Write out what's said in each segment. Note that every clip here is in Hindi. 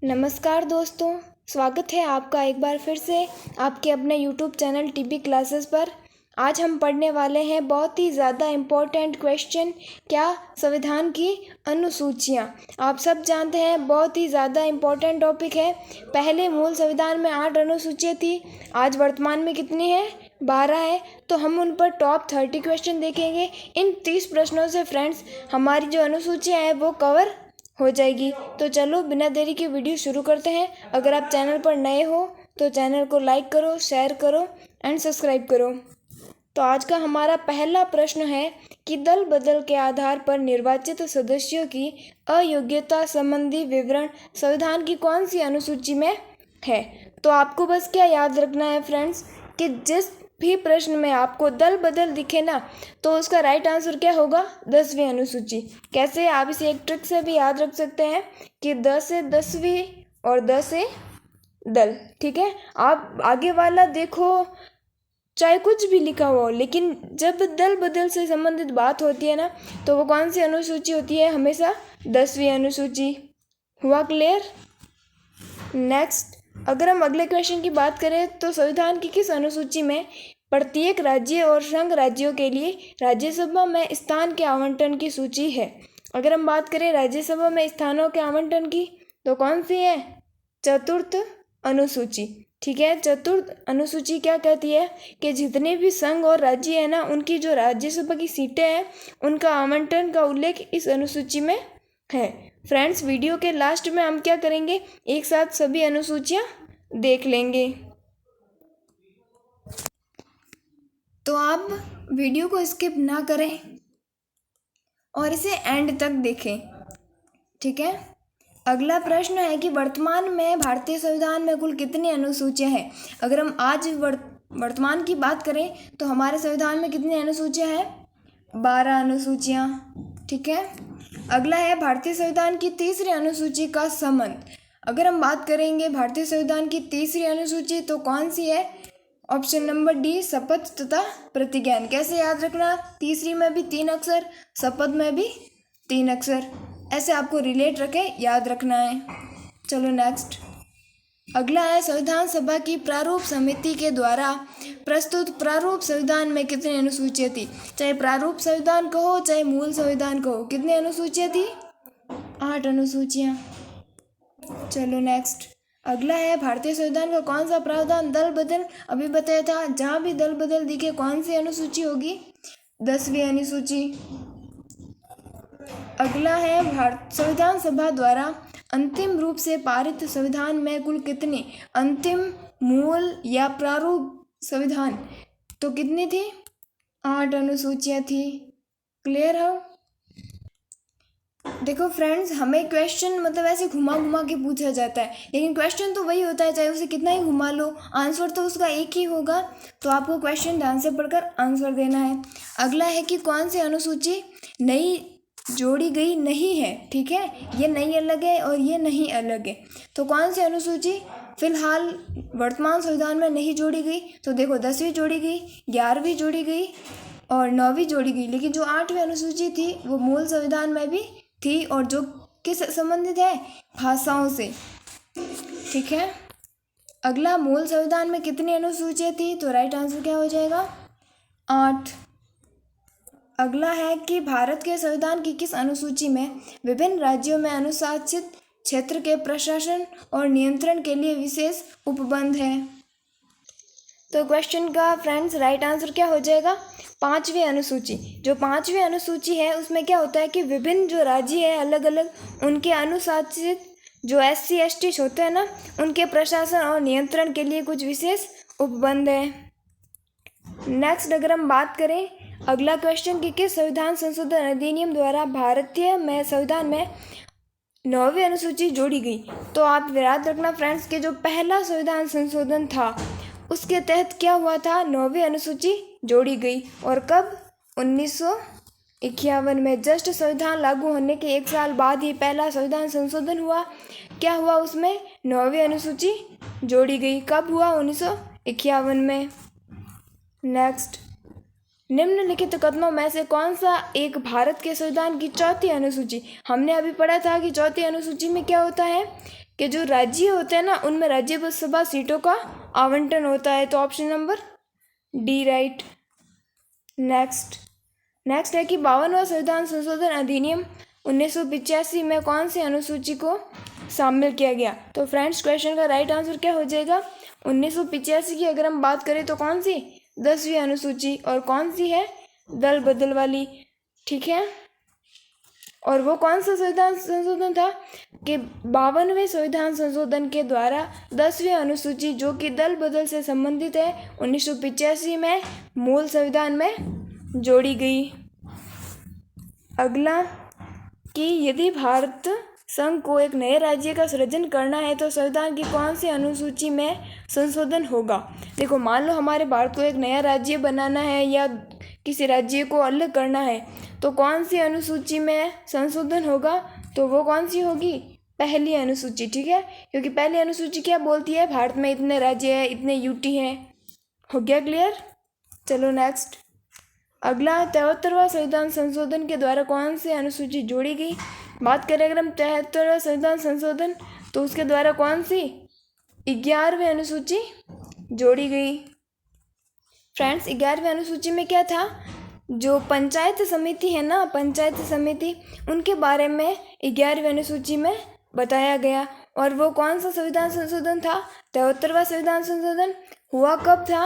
नमस्कार दोस्तों, स्वागत है आपका एक बार फिर से आपके अपने YouTube चैनल टीबी क्लासेस पर। आज हम पढ़ने वाले हैं बहुत ही ज़्यादा इम्पोर्टेंट क्वेश्चन, क्या संविधान की अनुसूचियाँ। आप सब जानते हैं बहुत ही ज़्यादा इम्पोर्टेंट टॉपिक है। पहले मूल संविधान में 8 अनुसूचियाँ थी, आज वर्तमान में कितनी है? 12 है। तो हम उन पर टॉप 30 क्वेश्चन देखेंगे। इन 30 प्रश्नों से फ्रेंड्स हमारी जो अनुसूचियाँ हैं वो कवर हो जाएगी। तो चलो बिना देरी के वीडियो शुरू करते हैं। अगर आप चैनल पर नए हो तो चैनल को लाइक करो, शेयर करो एंड सब्सक्राइब करो। तो आज का हमारा पहला प्रश्न है कि दल बदल के आधार पर निर्वाचित सदस्यों की अयोग्यता संबंधी विवरण संविधान की कौन सी अनुसूची में है। तो आपको बस क्या याद रखना है फ्रेंड्स कि जिस भी प्रश्न में आपको दल बदल दिखे ना तो उसका राइट आंसर क्या होगा? 10वीं अनुसूची। कैसे? आप इसे एक ट्रिक से भी याद रख सकते हैं कि 10 से 10वीं और 10 से दल। ठीक है, आप आगे वाला देखो चाहे कुछ भी लिखा हुआ हो, लेकिन जब दल बदल से संबंधित बात होती है ना तो वो कौन सी अनुसूची होती है? हमेशा 10वीं अनुसूची। हुआ क्लियर? नेक्स्ट, अगर हम अगले क्वेश्चन की बात करें तो संविधान की किस अनुसूची में प्रत्येक राज्य और संघ राज्यों के लिए राज्यसभा में स्थान के आवंटन की सूची है? अगर हम बात करें राज्यसभा में स्थानों के आवंटन की तो कौन सी है? चतुर्थ अनुसूची। ठीक है, चतुर्थ अनुसूची क्या कहती है कि जितने भी संघ और राज्य है ना उनकी जो राज्यसभा की सीटें हैं उनका आवंटन का उल्लेख इस अनुसूची में है। फ्रेंड्स, वीडियो के लास्ट में हम क्या करेंगे, एक साथ सभी अनुसूचियां देख लेंगे। तो आप वीडियो को स्किप ना करें और इसे एंड तक देखें। ठीक है, अगला प्रश्न है कि वर्तमान में भारतीय संविधान में कुल कितनी अनुसूचियां हैं। अगर हम आज वर्तमान की बात करें तो हमारे संविधान में कितनी अनुसूचियां हैं? 12 अनुसूचियां। ठीक है, अगला है भारतीय संविधान की तीसरी अनुसूची का संबंध। अगर हम बात करेंगे भारतीय संविधान की तीसरी अनुसूची तो कौन सी है? ऑप्शन नंबर डी, शपथ तथा प्रतिज्ञान। कैसे याद रखना? तीसरी में भी 3 अक्षर, शपथ में भी 3 अक्षर, ऐसे आपको रिलेट रखे याद रखना है। चलो नेक्स्ट, अगला है संविधान सभा की प्रारूप समिति के द्वारा प्रस्तुत प्रारूप संविधान में कितनी अनुसूचियाँ थी? चाहे प्रारूप संविधान कहो चाहे मूल संविधान कहो, कितनी अनुसूचियाँ थी? 8 अनुसूचियाँ। चलो नेक्स्ट, अगला है भारतीय संविधान का कौन सा प्रावधान दल बदल, अभी बताया था, जहाँ भी दल बदल दिखे कौन सी अनुसूची होगी? 10वीं अनुसूची। अगला है संविधान सभा द्वारा अंतिम रूप से पारित संविधान में कुल कितनी अंतिम, मूल या प्रारूप संविधान तो कितनी थी? 8 अनुसूचियाँ थी। क्लियर हो? देखो फ्रेंड्स, हमें क्वेश्चन मतलब ऐसे घुमा घुमा के पूछा जाता है, लेकिन क्वेश्चन तो वही होता है, चाहे उसे कितना ही घुमा लो आंसर तो उसका एक ही होगा। तो आपको क्वेश्चन ध्यान से पढ़कर आंसर देना है। अगला है कि कौन सी अनुसूची नई जोड़ी गई नहीं है। ठीक है, ये नई अलग है और ये नहीं अलग है। तो कौन सी अनुसूची फिलहाल वर्तमान संविधान में नहीं जोड़ी गई? तो देखो 10वीं जोड़ी गई, 11वीं जोड़ी गई और 9वीं जोड़ी गई, लेकिन जो 8वीं अनुसूची थी वो मूल संविधान में भी थी और जो किस संबंधित है? भाषाओं से। ठीक है, अगला मूल संविधान में कितनी अनुसूचियाँ थी? तो राइट आंसर क्या हो जाएगा? 8। अगला है कि भारत के संविधान की किस अनुसूची में विभिन्न राज्यों में अनुशासित क्षेत्र के प्रशासन और नियंत्रण के लिए विशेष उपबंध है? तो क्वेश्चन का फ्रेंड्स राइट आंसर क्या हो जाएगा? 5वीं अनुसूची। जो 5वीं अनुसूची है उसमें क्या होता है कि विभिन्न जो राज्य है अलग अलग उनके अनुशासित जो SC ST होते हैं ना उनके प्रशासन और नियंत्रण के लिए कुछ विशेष उपबंध है। नेक्स्ट, अगर हम बात करें अगला क्वेश्चन कि किस संविधान संशोधन अधिनियम द्वारा भारतीय में संविधान में 9वीं अनुसूची जोड़ी गई? तो आप याद रखना फ्रेंड्स कि जो पहला संविधान संशोधन था उसके तहत क्या हुआ था? 9वीं अनुसूची जोड़ी गई। और कब? 1951 में। जस्ट संविधान लागू होने के 1 साल बाद ही पहला संविधान संशोधन हुआ। क्या हुआ उसमें? 9वीं अनुसूची जोड़ी गई। कब हुआ? 1951 में। नेक्स्ट, निम्नलिखित कथनों में से कौन सा एक भारत के संविधान की चौथी अनुसूची? हमने अभी पढ़ा था कि चौथी अनुसूची में क्या होता है कि जो राज्य होते हैं ना उनमें राज्यसभा सीटों का आवंटन होता है। तो option number D right. Next है कि 52वां संविधान संशोधन अधिनियम 1985 में कौन सी अनुसूची को शामिल किया गया। तो फ्रेंड्स क्वेश्चन का राइट आंसर क्या हो जाएगा। 1985 की अगर हम बात करें तो कौन सी 10वीं अनुसूची, और कौन सी है दल बदल वाली, ठीक है। और वो कौन सा संविधान संशोधन था कि 52वें संविधान संशोधन के द्वारा 10वीं अनुसूची जो कि दल बदल से संबंधित है 1985 में मूल संविधान में जोड़ी गई। अगला कि यदि भारत संघ को एक नए राज्य का सृजन करना है तो संविधान की कौन सी अनुसूची में संशोधन होगा। देखो मान लो हमारे भारत को एक नया राज्य बनाना है या किसी राज्य को अलग करना है तो कौन सी अनुसूची में संशोधन होगा। तो वो कौन सी होगी, पहली अनुसूची, ठीक है। क्योंकि पहली अनुसूची क्या बोलती है, भारत में इतने राज्य हैं, इतने यूटी हैं। हो गया क्लियर। चलो नेक्स्ट। अगला 73वां संविधान संशोधन के द्वारा कौन सी अनुसूची जोड़ी गई। बात करें अगर हम 73वां संविधान संशोधन तो उसके द्वारा कौन सी 11वीं अनुसूची जोड़ी गई। फ्रेंड्स 11वीं अनुसूची में क्या था, जो पंचायत समिति है ना, पंचायत समिति, उनके बारे में 11वीं अनुसूची में बताया गया। और वो कौन सा संविधान संशोधन था, 73वां संविधान संशोधन हुआ कब था।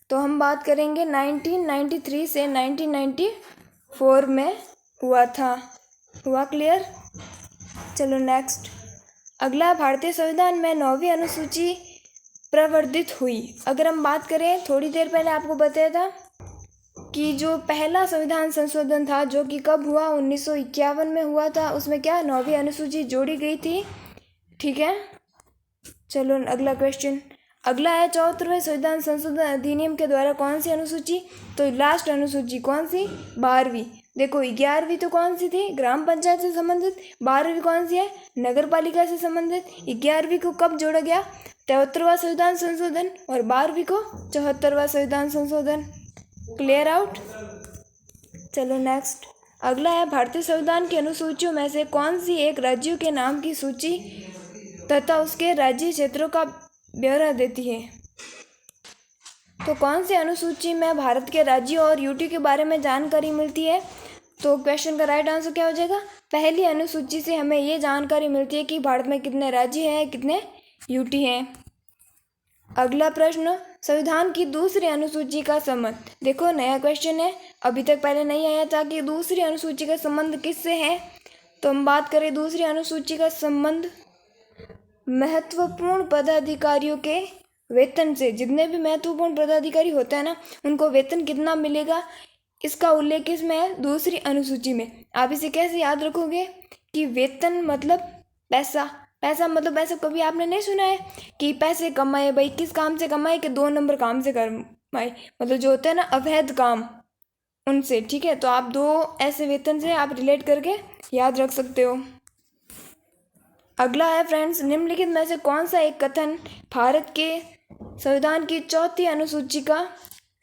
तो हम बात करेंगे 1993 से 1994 में हुआ था। हुआ क्लियर। चलो नेक्स्ट। अगला भारतीय संविधान में 9वीं अनुसूची प्रवर्धित हुई। अगर हम बात करें, थोड़ी देर पहले आपको बताया था कि जो पहला संविधान संशोधन था जो कि कब हुआ, 1951 में हुआ था, उसमें क्या 9वीं अनुसूची जोड़ी गई थी, ठीक है। चलो अगला क्वेश्चन। अगला है 74वें संविधान संशोधन अधिनियम के द्वारा कौन सी अनुसूची, तो लास्ट अनुसूची कौन सी, 12वीं। देखो 11वीं तो कौन सी थी, ग्राम पंचायत से संबंधित, 12वीं कौन सी है, नगर पालिका से संबंधित। 11वीं को कब जोड़ा गया, 73वां संविधान संशोधन, और 12वीं को 74वां संविधान संशोधन। Clear out. चलो नेक्स्ट। अगला है भारतीय संविधान की अनुसूचियों में से कौन सी एक राज्यों के नाम की सूची तथा उसके राज्य क्षेत्रों का ब्यौरा देती है। तो कौन सी अनुसूची में भारत के राज्यों और यूटी के बारे में जानकारी मिलती है। तो क्वेश्चन का राइट आंसर क्या हो जाएगा, पहली अनुसूची से हमें ये जानकारी मिलती है कि भारत में कितने राज्य हैं, कितने यूटी हैं। अगला प्रश्न, संविधान की दूसरी अनुसूची का संबंध। देखो नया क्वेश्चन है, अभी तक पहले नहीं आया था कि दूसरी अनुसूची का संबंध किससे है। तो हम बात करें दूसरी अनुसूची का संबंध महत्वपूर्ण पदाधिकारियों के वेतन से। जितने भी महत्वपूर्ण पदाधिकारी होते हैं ना, उनको वेतन कितना मिलेगा, इसका उल्लेख इसमें है दूसरी अनुसूची में। आप इसे कैसे याद रखोगे कि वेतन मतलब पैसा, पैसा मतलब ऐसा कभी आपने नहीं सुना है कि पैसे कमाए, भाई किस काम से कमाए, कि 2 नंबर काम से कमाए, मतलब जो होता है ना अवैध काम, उनसे, ठीक है। तो आप 2 ऐसे वेतन से आप रिलेट करके याद रख सकते हो। अगला है फ्रेंड्स, निम्नलिखित में से कौन सा एक कथन भारत के संविधान की 4थी अनुसूची का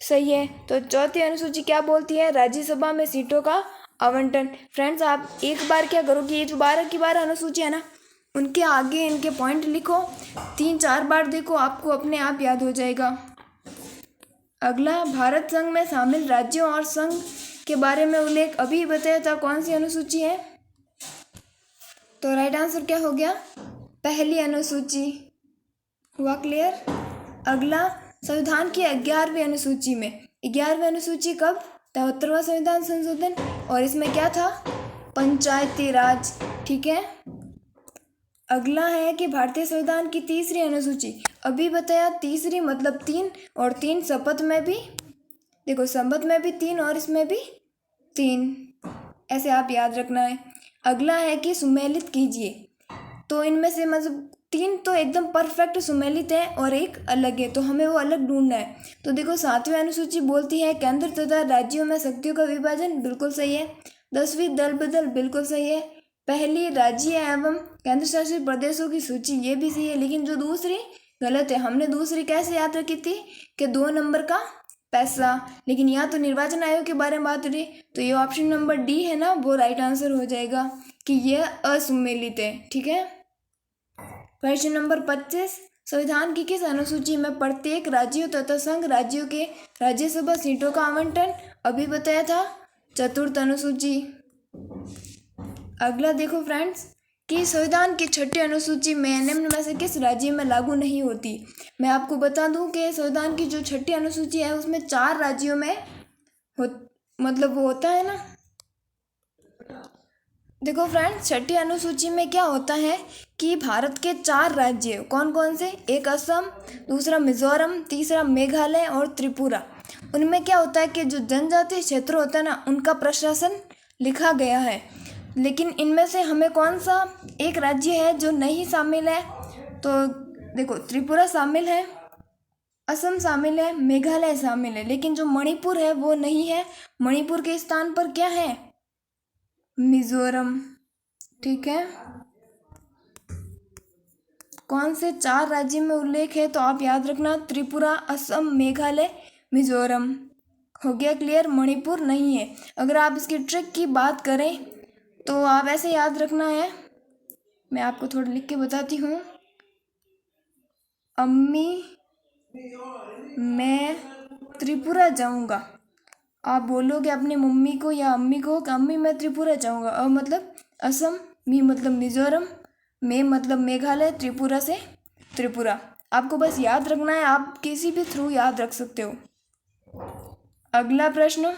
सही है। तो 4थी अनुसूची क्या बोलती है, राज्यसभा में सीटों का आवंटन। फ्रेंड्स आप एक बार क्या करो कि ये जो 12 की 12 अनुसूची है ना, उनके आगे इनके पॉइंट लिखो, 3-4 बार देखो, आपको अपने आप याद हो जाएगा। अगला, भारत संघ में शामिल राज्यों और संघ के बारे में उल्लेख अभी बताया था, कौन सी अनुसूची है। तो राइट आंसर क्या हो गया, पहली अनुसूची। हुआ क्लियर। अगला, संविधान की 11वीं अनुसूची में, 11वीं अनुसूची कब, 73वां संविधान संशोधन, और इसमें क्या था, पंचायती राज, ठीक है। अगला है कि भारतीय संविधान की तीसरी अनुसूची, अभी बताया तीसरी मतलब 3, और 3 शपथ में भी, देखो शपथ में भी 3 और इसमें भी 3, ऐसे आप याद रखना है। अगला है कि सुमेलित कीजिए। तो इनमें से मतलब 3 तो एकदम परफेक्ट सुमेलित है और एक अलग है, तो हमें वो अलग ढूंढना है। तो देखो 7वीं अनुसूची बोलती है केंद्र तथा राज्यों में शक्तियों का विभाजन, बिल्कुल सही है। 10वीं दल बदल, बिल्कुल सही है। पहली राज्य एवं केंद्र शासित प्रदेशों की सूची, ये भी सही है। लेकिन जो दूसरी गलत है, हमने दूसरी कैसे याद रखी थी कि 2 नंबर का पैसा, लेकिन यहाँ तो निर्वाचन आयोग के बारे में बात हो रही, तो ये ऑप्शन नंबर डी है ना, वो राइट आंसर हो जाएगा कि यह असुमेलित है, ठीक है। क्वेश्चन नंबर 25, संविधान की किस अनुसूची में प्रत्येक राज्यों तथा संघ राज्यों के राज्यसभा सीटों का आवंटन अभी बताया था? चतुर्थ अनुसूची। अगला देखो फ्रेंड्स कि संविधान की छठी अनुसूची में निम्न में से किस राज्य में लागू नहीं होती? मैं आपको बता दूं कि संविधान की जो छठी अनुसूची है उसमें 4 राज्यों में मतलब वो होता है ना। देखो फ्रेंड्स, छठी अनुसूची में क्या होता है कि भारत के 4 राज्य कौन कौन से? एक असम, दूसरा मिजोरम, तीसरा मेघालय और त्रिपुरा। उनमें क्या होता है कि जो जनजातीय क्षेत्र होता है ना उनका प्रशासन लिखा गया है। लेकिन इनमें से हमें कौन सा एक राज्य है जो नहीं शामिल है? तो देखो, त्रिपुरा शामिल है, असम शामिल है, मेघालय शामिल है, लेकिन जो मणिपुर है वो नहीं है। मणिपुर के स्थान पर क्या है? मिजोरम। ठीक है, कौन से 4 राज्य में उल्लेख है? तो आप याद रखना, त्रिपुरा, असम, मेघालय, मिजोरम। हो गया क्लियर? मणिपुर नहीं है। अगर आप इसकी ट्रिक की बात करें तो आप ऐसे याद रखना है, मैं आपको थोड़ा लिख के बताती हूँ। अम्मी मैं त्रिपुरा जाऊँगा। आप बोलोगे अपनी मम्मी को या अम्मी को कि अम्मी मैं त्रिपुरा जाऊँगा। अ मतलब असम, मी मतलब मिजोरम, मे मतलब मेघालय, त्रिपुरा से त्रिपुरा। आपको बस याद रखना है, आप किसी भी थ्रू याद रख सकते हो। अगला प्रश्न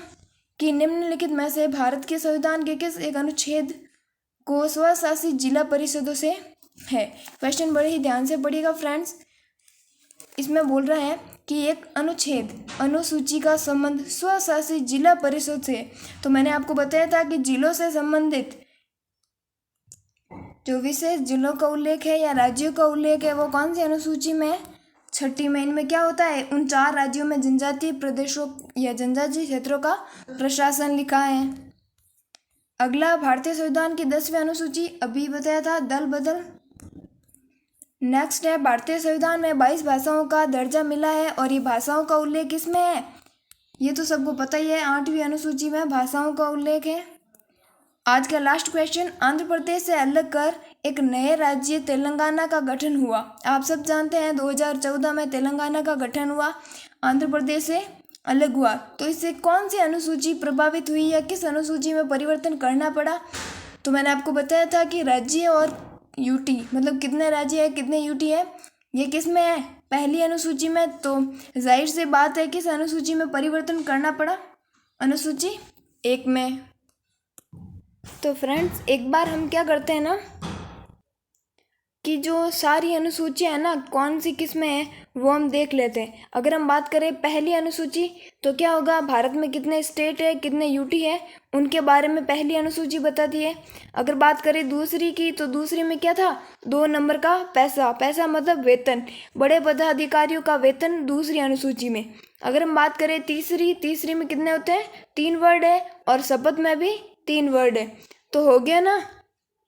कि निम्नलिखित में से भारत के संविधान के किस एक अनुच्छेद को स्वशासित जिला परिषदों से है? क्वेश्चन बड़े ही ध्यान से पढ़िएगा फ्रेंड्स। इसमें बोल रहा है कि एक अनुच्छेद अनुसूची का संबंध स्वशासित जिला परिषद से। तो मैंने आपको बताया था कि जिलों से संबंधित जो विशेष जिलों का उल्लेख है या राज्यों का उल्लेख है वो कौन सी अनुसूची में है? छठी में। इनमें क्या होता है? उन 4 राज्यों में जनजातीय प्रदेशों या जनजातीय क्षेत्रों का प्रशासन लिखा है। अगला, भारतीय संविधान की 10वीं अनुसूची अभी बताया था, दल बदल। नेक्स्ट है, भारतीय संविधान में 22 भाषाओं का दर्जा मिला है और ये भाषाओं का उल्लेख किसमें है? ये तो सबको पता ही है, 8वीं अनुसूची में भाषाओं का उल्लेख है। आज का लास्ट क्वेश्चन, आंध्र प्रदेश से अलग कर एक नए राज्य तेलंगाना का गठन हुआ। आप सब जानते हैं 2014 में तेलंगाना का गठन हुआ, आंध्र प्रदेश से अलग हुआ। तो इससे कौन सी अनुसूची प्रभावित हुई या किस अनुसूची में परिवर्तन करना पड़ा? तो मैंने आपको बताया था कि राज्य और यूटी, मतलब कितने राज्य है कितने यूटी है, ये किस में है? पहली अनुसूची में। तो जाहिर सी बात है किस अनुसूची में परिवर्तन करना पड़ा? अनुसूची 1 में। तो फ्रेंड्स, एक बार हम क्या करते हैं ना कि जो सारी अनुसूचियाँ है ना कौन सी किस में है वो हम देख लेते हैं। अगर हम बात करें पहली अनुसूची तो क्या होगा? भारत में कितने स्टेट है, कितने यूटी है, उनके बारे में पहली अनुसूची बताती है। अगर बात करें दूसरी की तो दूसरी में क्या था? 2 नंबर का पैसा, पैसा मतलब वेतन, बड़े पदाधिकारियों का वेतन दूसरी अनुसूची में। अगर हम बात करें तीसरी में कितने होते हैं? 3 वर्ड है और शपथ में भी 3 वर्ड है। तो हो गया ना,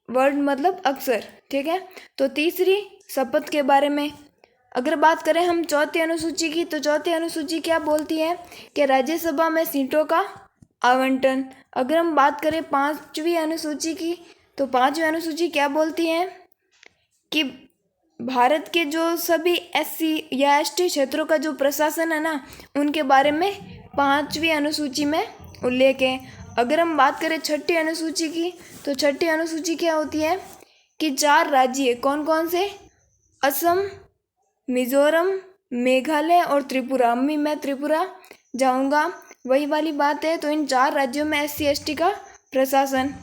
वर्ड मतलब अक्षर। ठीक है, तो तीसरी शपथ के बारे में। अगर बात करें हम चौथी अनुसूची की तो चौथी अनुसूची क्या बोलती है कि राज्यसभा में सीटों का आवंटन। अगर हम बात करें 5वीं अनुसूची की तो 5वीं अनुसूची क्या बोलती है कि भारत के जो सभी SC या ST क्षेत्रों का जो प्रशासन है ना उनके बारे में 5वीं अनुसूची में उल्लेख है। अगर हम बात करें छठी अनुसूची की तो छठी अनुसूची क्या होती है कि 4 राज्य कौन कौन से? असम, मिजोरम, मेघालय और त्रिपुरा। अम्मी मैं त्रिपुरा जाऊंगा, वही वाली बात है। तो इन 4 राज्यों में SC ST का प्रशासन।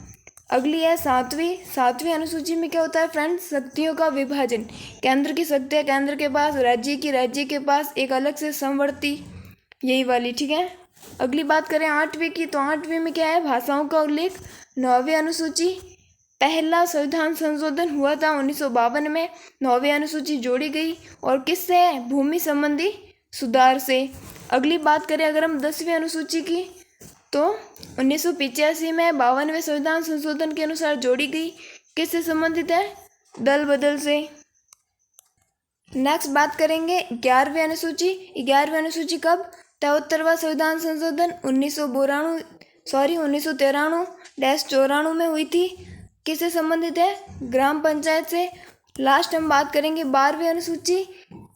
अगली है 7वीं अनुसूची में क्या होता है फ्रेंड्स? शक्तियों का विभाजन। केंद्र की शक्तियाँ केंद्र के पास, राज्य के पास, एक अलग से समवर्ती, यही वाली। ठीक है, अगली बात करें 8वीं की तो 8वीं में क्या है? भाषाओं का उल्लेख। 9वीं अनुसूची, पहला संविधान संशोधन हुआ था 1952 में, 9वीं अनुसूची जोड़ी गई और किससे है? भूमि संबंधी सुधार से। अगली बात करें अगर हम 10वीं अनुसूची की तो 1985 में 52वें संविधान संशोधन के अनुसार जोड़ी गई, किससे संबंधित है? दल बदल से। नेक्स्ट बात करेंगे 11वीं अनुसूची। 11वीं अनुसूची कब? 73वां संविधान संशोधन 1993-94 में हुई थी, किससे संबंधित है? ग्राम पंचायत से। लास्ट हम बात करेंगे 12वीं अनुसूची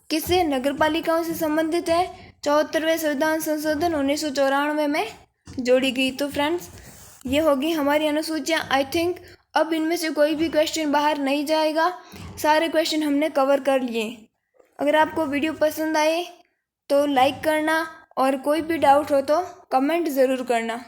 किसे नगर पालिकाओं से संबंधित है। 74वें संविधान संशोधन 1994 में जोड़ी गई। तो फ्रेंड्स ये होगी हमारी अनुसूचियाँ। आई थिंक अब इनमें से कोई भी क्वेश्चन बाहर नहीं जाएगा, सारे क्वेश्चन हमने कवर कर लिए। अगर आपको वीडियो पसंद आए तो लाइक करना और कोई भी डाउट हो तो कमेंट ज़रूर करना।